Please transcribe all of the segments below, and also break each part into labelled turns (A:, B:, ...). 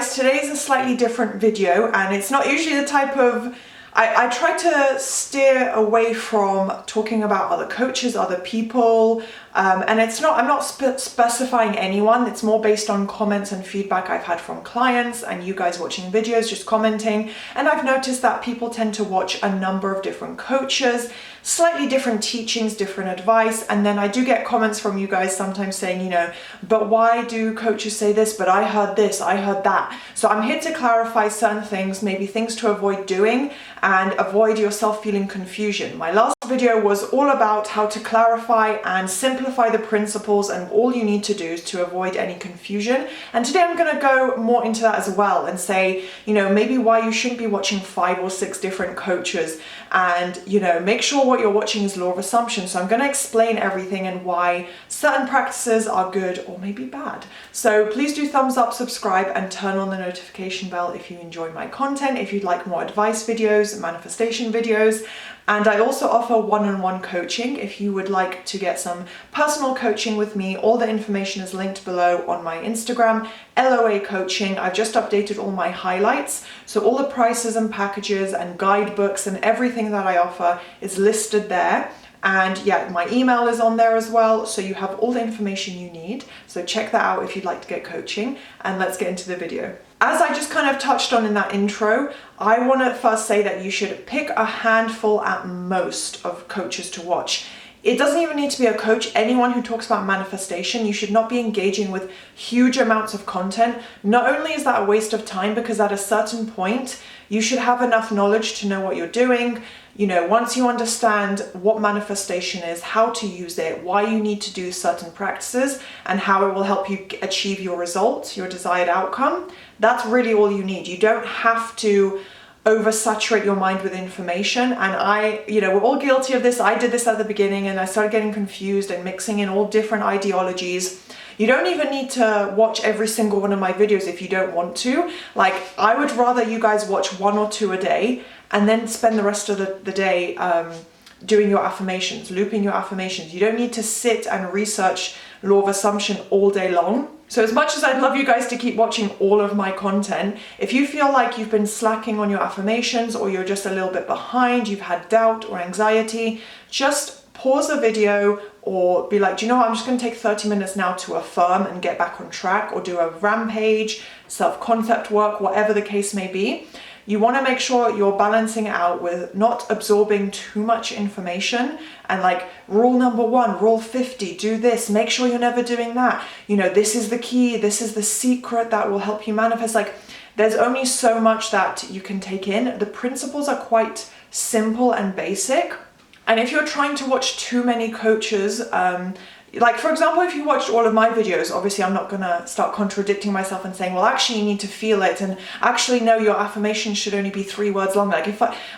A: guys, today is a slightly different video, and it's not usually the type of... I try to steer away from talking about other coaches, other people, and I'm not specifying anyone. It's more based on comments and feedback I've had from clients and you guys watching videos, just commenting. And I've noticed that people tend to watch a number of different coaches, slightly different teachings, different advice. And then I do get comments from you guys sometimes saying, you know, but why do coaches say this? But I heard this, I heard that. So I'm here to clarify certain things, maybe things to avoid doing and avoid yourself feeling confusion. My last video was all about how to clarify and simplify the principles, and all you need to do is to avoid any confusion. And today I'm going to go more into that as well and say, you know, maybe why you shouldn't be watching 5 or 6 different coaches, and, you know, make sure what you're watching is law of assumption. So I'm going to explain everything and why certain practices are good or maybe bad. So please do thumbs up, subscribe, and turn on the notification bell if you enjoy my content, if you'd like more advice videos, manifestation videos. And I also offer one-on-one coaching. If you would like to get some personal coaching with me, all the information is linked below on my Instagram, LOA Coaching. I've just updated all my highlights. So all the prices and packages and guidebooks and everything that I offer is listed there. And yeah, my email is on there as well. So you have all the information you need. So check that out if you'd like to get coaching, and let's get into the video. As I just kind of touched on in that intro, I want to first say that you should pick a handful at most of coaches to watch. It doesn't even need to be a coach. Anyone who talks about manifestation, you should not be engaging with huge amounts of content. Not only is that a waste of time, because at a certain point, you should have enough knowledge to know what you're doing. You know, once you understand what manifestation is, how to use it, why you need to do certain practices, and how it will help you achieve your result, your desired outcome, that's really all you need. You don't have to oversaturate your mind with information. And you know, we're all guilty of this. I did this at the beginning, and I started getting confused and mixing in all different ideologies. You don't even need to watch every single one of my videos if you don't want to. Like, I would rather you guys watch 1 or 2 a day and then spend the rest of the day doing your affirmations, looping your affirmations. You don't need to sit and research law of assumption all day long. So as much as I'd love you guys to keep watching all of my content, if you feel like you've been slacking on your affirmations, or you're just a little bit behind, you've had doubt or anxiety, just pause the video or be like, do you know what, I'm just going to take 30 minutes now to affirm and get back on track, or do a rampage, self-concept work, whatever the case may be. You want to make sure you're balancing out with not absorbing too much information, and like rule number 1, rule 50, do this, make sure you're never doing that. You know, this is the key, this is the secret that will help you manifest. Like, there's only so much that you can take in. The principles are quite simple and basic. And if you're trying to watch too many coaches, like for example, if you watched all of my videos, obviously I'm not gonna start contradicting myself and saying, well, actually you need to feel it, and actually no, your affirmation should only be 3 words long. Like,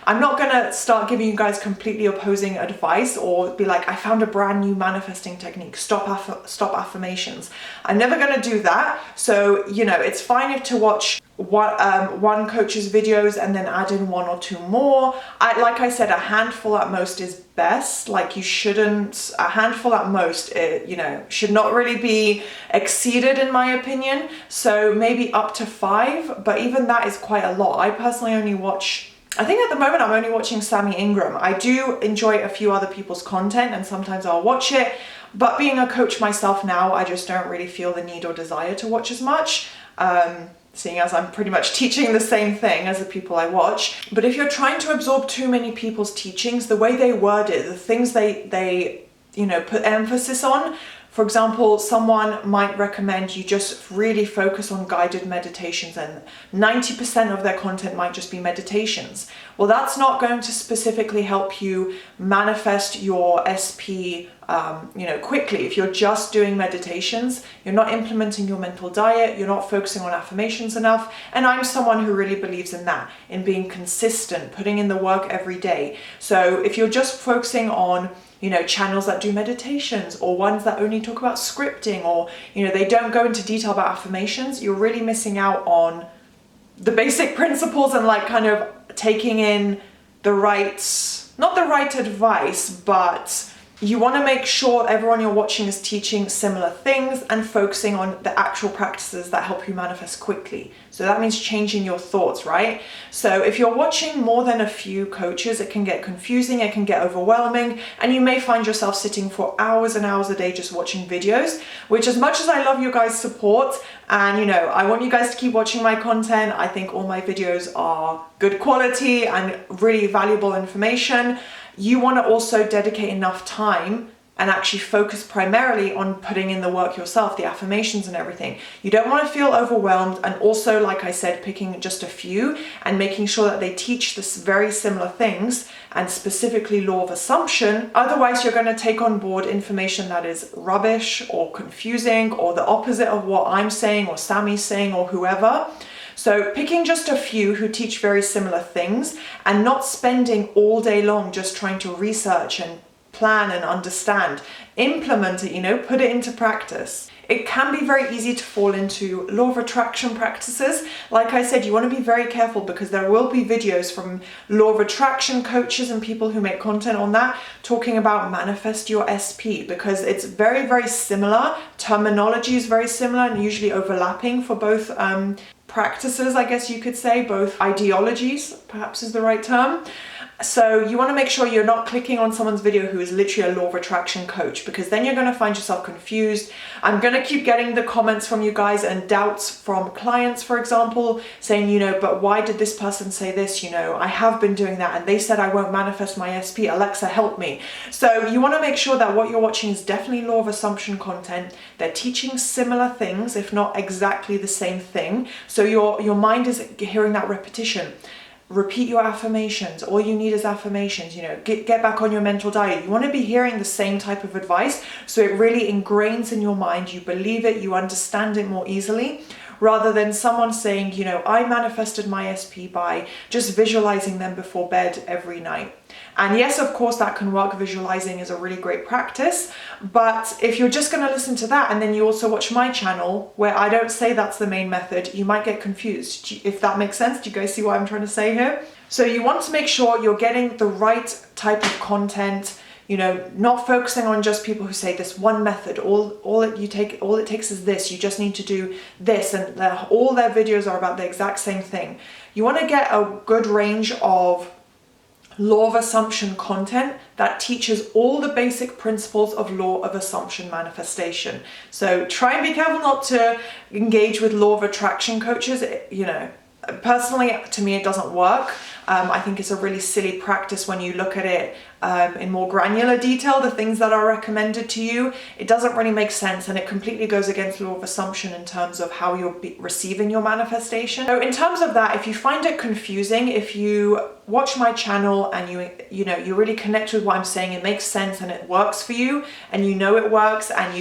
A: I'm not gonna start giving you guys completely opposing advice, or be like, I found a brand new manifesting technique, stop affirmations. I'm never gonna do that. So, you know, it's fine to watch one coach's videos and then add in 1 or 2 more. Like I said, a handful at most is best. Like, you shouldn't, a handful at most, you know, should not really be exceeded in my opinion. So maybe up to 5, but even that is quite a lot. I personally only watch, I think at the moment I'm only watching Sammy Ingram. I do enjoy a few other people's content, and sometimes I'll watch it, but being a coach myself now, I just don't really feel the need or desire to watch as much. Seeing as I'm pretty much teaching the same thing as the people I watch. But if you're trying to absorb too many people's teachings, the way they word it, the things they you know, put emphasis on, for example, someone might recommend you just really focus on guided meditations, and 90% of their content might just be meditations. Well, that's not going to specifically help you manifest your SP you know, quickly. If you're just doing meditations, you're not implementing your mental diet, you're not focusing on affirmations enough. And I'm someone who really believes in that, in being consistent, putting in the work every day. So if you're just focusing on, you know, channels that do meditations, or ones that only talk about scripting, or, you know, they don't go into detail about affirmations, you're really missing out on the basic principles, and like kind of taking in the right, not the right advice, but You want to make sure everyone you're watching is teaching similar things and focusing on the actual practices that help you manifest quickly. So that means changing your thoughts, right? So if you're watching more than a few coaches, it can get confusing, it can get overwhelming, and you may find yourself sitting for hours and hours a day just watching videos, which, as much as I love your guys' support, and I want you guys to keep watching my content, I think all my videos are good quality and really valuable information. You want to also dedicate enough time and actually focus primarily on putting in the work yourself, the affirmations and everything. You don't want to feel overwhelmed, and also, like I said, picking just a few and making sure that they teach this very similar things, and specifically law of assumption. Otherwise, you're going to take on board information that is rubbish or confusing or the opposite of what I'm saying or Sammy's saying or whoever. So picking just a few who teach very similar things and not spending all day long just trying to research and plan and understand. Implement it, put it into practice. It can be very easy to fall into law of attraction practices. Like I said, you want to be very careful, because there will be videos from law of attraction coaches and people who make content on that talking about manifest your SP, because it's very, very similar. Terminology is very similar and usually overlapping for both practices, I guess you could say, both ideologies, perhaps is the right term. So you want to make sure you're not clicking on someone's video who is literally a law of attraction coach, because then you're going to find yourself confused. I'm going to keep getting the comments from you guys and doubts from clients, for example, saying, but why did this person say this? I have been doing that and they said I won't manifest my SP. Alexa, help me. So you want to make sure that what you're watching is definitely law of assumption content. They're teaching similar things, if not exactly the same thing. So your mind is hearing that repetition. Repeat your affirmations. All you need is affirmations. Get back on your mental diet. You want to be hearing the same type of advice, so it really ingrains in your mind. You believe it, you understand it more easily, rather than someone saying, I manifested my SP by just visualizing them before bed every night. And yes, of course, that can work. Visualizing is a really great practice. But if you're just going to listen to that and then you also watch my channel, where I don't say that's the main method, you might get confused. If that makes sense, do you guys see what I'm trying to say here? So you want to make sure you're getting the right type of content, not focusing on just people who say this one method. All it takes is this. You just need to do this, and all their videos are about the exact same thing. You want to get a good range of law of assumption content that teaches all the basic principles of law of assumption manifestation. So try and be careful not to engage with law of attraction coaches. Personally, to me, it doesn't work. I think it's a really silly practice when you look at it in more granular detail, the things that are recommended to you. It doesn't really make sense, and it completely goes against law of assumption in terms of how you're receiving your manifestation. So in terms of that, if you find it confusing, if you watch my channel and you really connect with what I'm saying, it makes sense and it works for you, and it works, and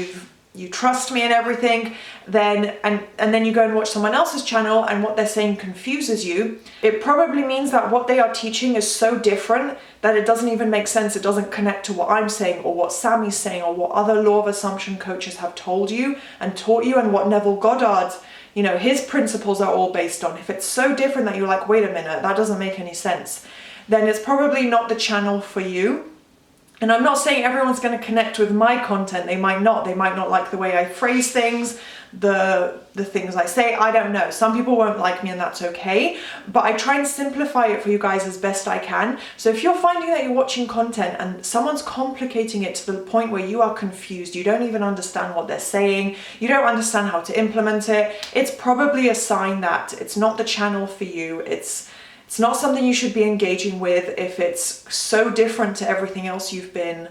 A: you trust me and everything, then then you go and watch someone else's channel and what they're saying confuses you, it probably means that what they are teaching is so different that it doesn't even make sense. It doesn't connect to what I'm saying or what Sammy's saying or what other law of assumption coaches have told you and taught you, and what Neville Goddard, his principles are all based on. If it's so different that you're like, wait a minute, that doesn't make any sense, then it's probably not the channel for you. And I'm not saying everyone's going to connect with my content. They might not like the way I phrase things, the things I say. I don't know. Some people won't like me, and that's okay. But I try and simplify it for you guys as best I can. So if you're finding that you're watching content and someone's complicating it to the point where you are confused, you don't even understand what they're saying, you don't understand how to implement it, it's probably a sign that it's not the channel for you. It's not something you should be engaging with if it's so different to everything else you've been,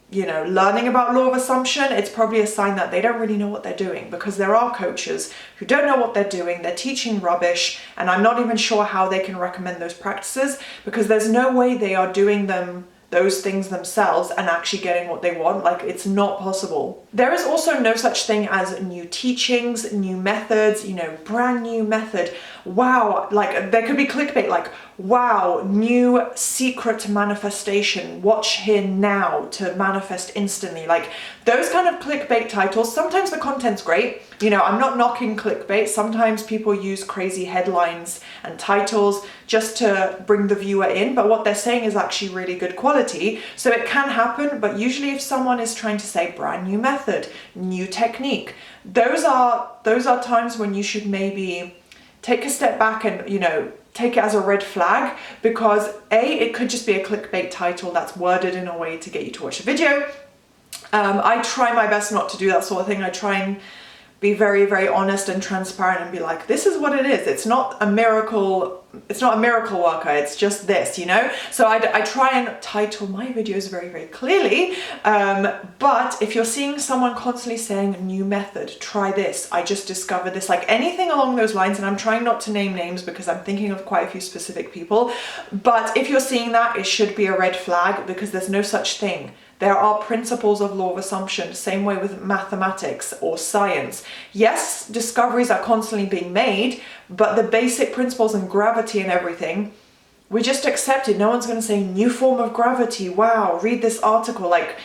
A: learning about law of assumption. It's probably a sign that they don't really know what they're doing, because there are coaches who don't know what they're doing. They're teaching rubbish, and I'm not even sure how they can recommend those practices, because there's no way they are doing those things themselves and actually getting what they want. Like, it's not possible. There is also no such thing as new teachings, new methods, brand new method. Wow, like there could be clickbait, like, wow, new secret manifestation, watch here now to manifest instantly. Like those kind of clickbait titles. Sometimes the content's great. You know, I'm not knocking clickbait. Sometimes people use crazy headlines and titles just to bring the viewer in, but what they're saying is actually really good quality. So it can happen, but usually if someone is trying to say brand new method, new technique, those are times when you should maybe take a step back and, you know, take it as a red flag, because it could just be a clickbait title that's worded in a way to get you to watch a video. I try my best not to do that sort of thing. I try and be very, very honest and transparent and be like, this is what it is. It's not a miracle. It's not a miracle worker. It's just this, you know? So I try and title my videos very, very clearly. But if you're seeing someone constantly saying a new method, try this, I just discovered this, like anything along those lines, and I'm trying not to name names because I'm thinking of quite a few specific people. But if you're seeing that, it should be a red flag, because there's no such thing. There are principles of law of assumption, same way with mathematics or science. Yes, discoveries are constantly being made, but the basic principles and gravity and everything, we just accept it. No one's going to say new form of gravity. Wow, read this article. Like,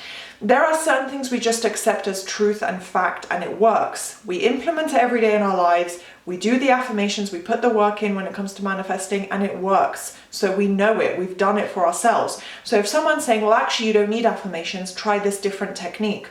A: there are certain things we just accept as truth and fact, and it works. We implement it every day in our lives. We do the affirmations, we put the work in when it comes to manifesting, and it works. So we know it, we've done it for ourselves. So if someone's saying, well, actually you don't need affirmations, try this different technique,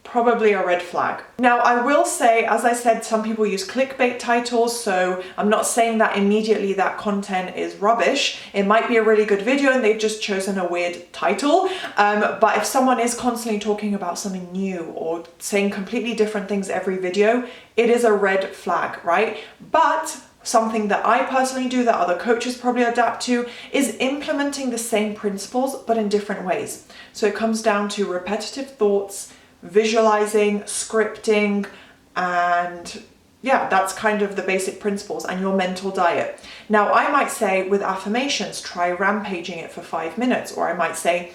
A: probably a red flag. Now, I will say, as I said, some people use clickbait titles, so I'm not saying that immediately that content is rubbish. It might be a really good video and they've just chosen a weird title. But if someone is constantly talking about something new or saying completely different things every video, it is a red flag, right? But something that I personally do, that other coaches probably adapt to, is implementing the same principles but in different ways. So it comes down to repetitive thoughts, visualizing, scripting, and yeah, that's kind of the basic principles, and your mental diet. Now, I might say with affirmations, try rampaging it for 5 minutes, or I might say,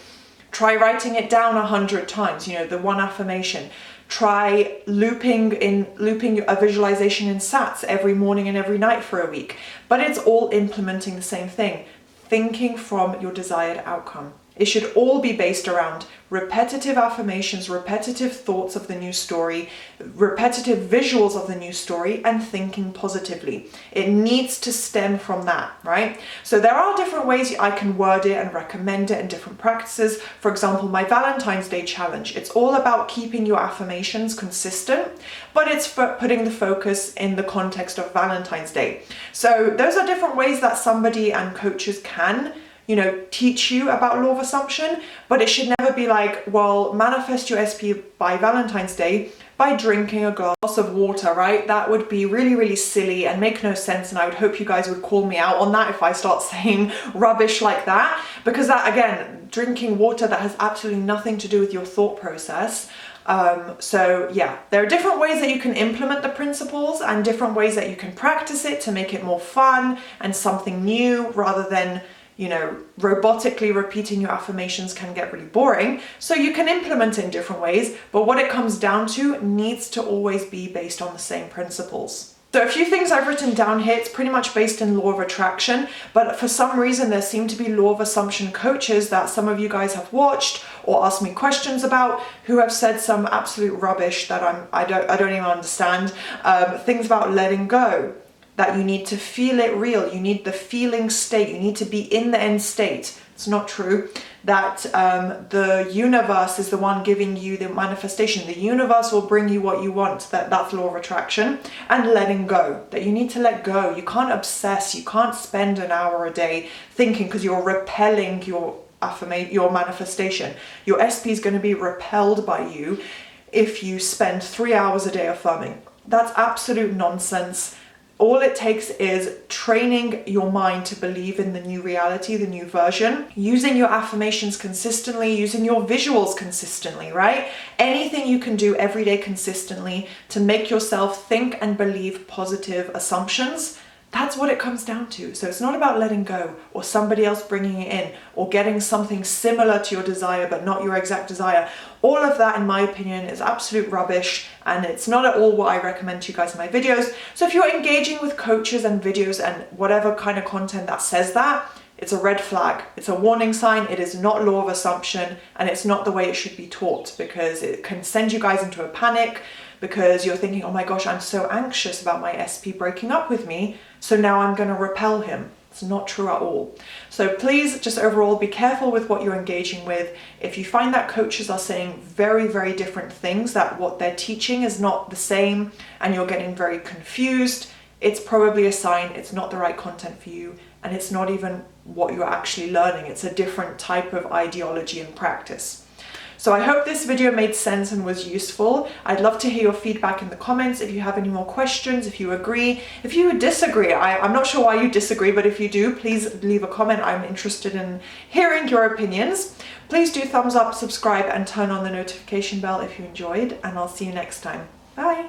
A: try writing it down 100 times, you know, the one affirmation. Try looping a visualization in sats every morning and every night for a week. But it's all implementing the same thing, thinking from your desired outcome. It should all be based around repetitive affirmations, repetitive thoughts of the new story, repetitive visuals of the new story, and thinking positively. It needs to stem from that, right? So there are different ways I can word it and recommend it, and different practices. For example, my Valentine's Day challenge, it's all about keeping your affirmations consistent, but it's for putting the focus in the context of Valentine's Day. So those are different ways that somebody and coaches can, you know, teach you about law of assumption, but it should never be like, well, manifest your SP by Valentine's Day by drinking a glass of water, right? That would be really, really silly and make no sense, and I would hope you guys would call me out on that if I start saying rubbish like that, because that, again, drinking water, that has absolutely nothing to do with your thought process. So yeah, there are different ways that you can implement the principles and different ways that you can practice it to make it more fun and something new, rather than, you know, robotically repeating your affirmations can get really boring. So you can implement it in different ways, but what it comes down to needs to always be based on the same principles. So a few things I've written down here, it's pretty much based in law of attraction, but for some reason there seem to be law of assumption coaches that some of you guys have watched or asked me questions about, who have said some absolute rubbish that I don't even understand. Things about letting go, that you need to feel it real, you need the feeling state, you need to be in the end state. It's not true. That the universe is the one giving you the manifestation. The universe will bring you what you want. That's law of attraction. And letting go, that you need to let go. You can't obsess, you can't spend an hour a day thinking, because you're repelling your manifestation. Your SP is going to be repelled by you if you spend 3 hours a day affirming. That's absolute nonsense. All it takes is training your mind to believe in the new reality, the new version, using your affirmations consistently, using your visuals consistently, right? Anything you can do every day consistently to make yourself think and believe positive assumptions. That's what it comes down to. So it's not about letting go or somebody else bringing it in or getting something similar to your desire but not your exact desire. All of that, in my opinion, is absolute rubbish, and it's not at all what I recommend to you guys in my videos. So if you're engaging with coaches and videos and whatever kind of content that says that, it's a red flag. It's a warning sign. It is not law of assumption, and it's not the way it should be taught, because it can send you guys into a panic because you're thinking, oh my gosh, I'm so anxious about my SP breaking up with me, so now I'm going to repel him. It's not true at all. So please just overall be careful with what you're engaging with. If you find that coaches are saying very, very different things, that what they're teaching is not the same, and you're getting very confused, it's probably a sign it's not the right content for you, and it's not even what you're actually learning. It's a different type of ideology and practice. So I hope this video made sense and was useful. I'd love to hear your feedback in the comments. If you have any more questions, if you agree, if you disagree, I'm not sure why you disagree, but if you do, please leave a comment. I'm interested in hearing your opinions. Please do thumbs up, subscribe, and turn on the notification bell if you enjoyed, and I'll see you next time. Bye.